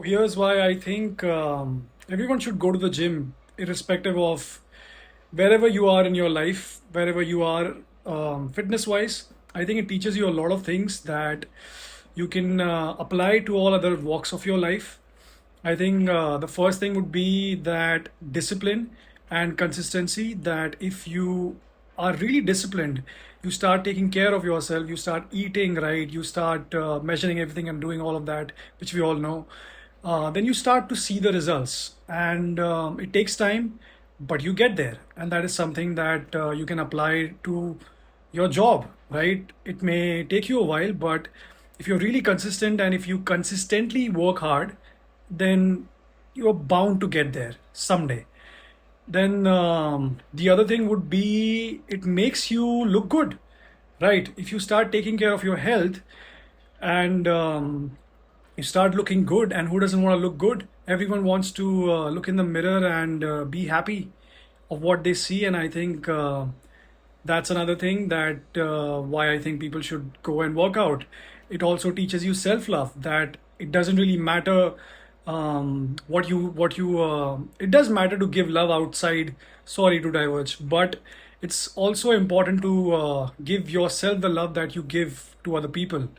Here's why I think everyone should go to the gym, irrespective of wherever you are in your life, wherever you are fitness wise. I think it teaches you a lot of things that you can apply to all other walks of your life. I think the first thing would be that discipline and consistency. That if you are really disciplined, you start taking care of yourself, you start eating right, you start measuring everything and doing all of that, which we all know. Then you start to see the results, and it takes time, but you get there, and that is something that you can apply to your job, right? It may take you a while, but if you're really consistent and if you consistently work hard, then you're bound to get there someday. Then the other thing would be it makes you look good, right? If you start taking care of your health and you start looking good, and who doesn't want to look good? Everyone wants to look in the mirror and be happy of what they see, and I think that's another thing that why I think people should go and work out. It also teaches you self love, that it doesn't really matter what you it does matter to give love outside. Sorry to diverge, but it's also important to give yourself the love that you give to other people.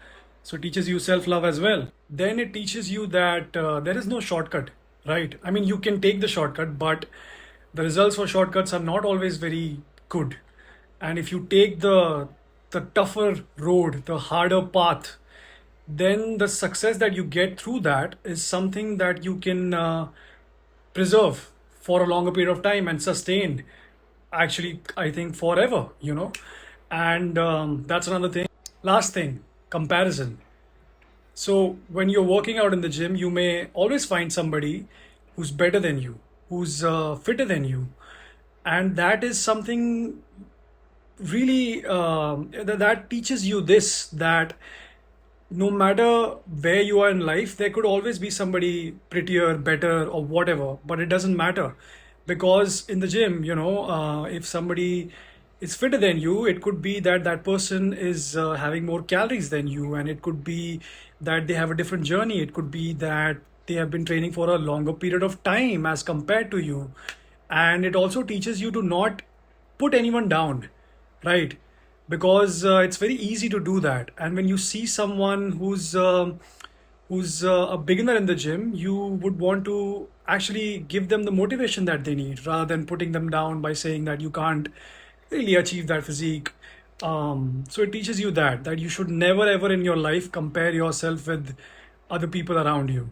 So it teaches you self love as well. Then it teaches you that there is no shortcut, right? I mean, you can take the shortcut, but the results for shortcuts are not always very good. And if you take the tougher road, the harder path, then the success that you get through that is something that you can preserve for a longer period of time and sustain, actually, I think forever. And that's another thing. Last thing, comparison. So when you're working out in the gym, you may always find somebody who's better than you, who's fitter than you, and that is something really that teaches you this, that no matter where you are in life, there could always be somebody prettier, better, or whatever, but it doesn't matter. Because in the gym, if somebody is fitter than you, it could be that that person is having more calories than you, and it could be that they have a different journey. It could be that they have been training for a longer period of time as compared to you. And it also teaches you to not put anyone down, right? Because it's very easy to do that, and when you see someone who's a beginner in the gym, you would want to actually give them the motivation that they need, rather than putting them down by saying that you can't really achieve that physique. So it teaches you that you should never ever in your life compare yourself with other people around you.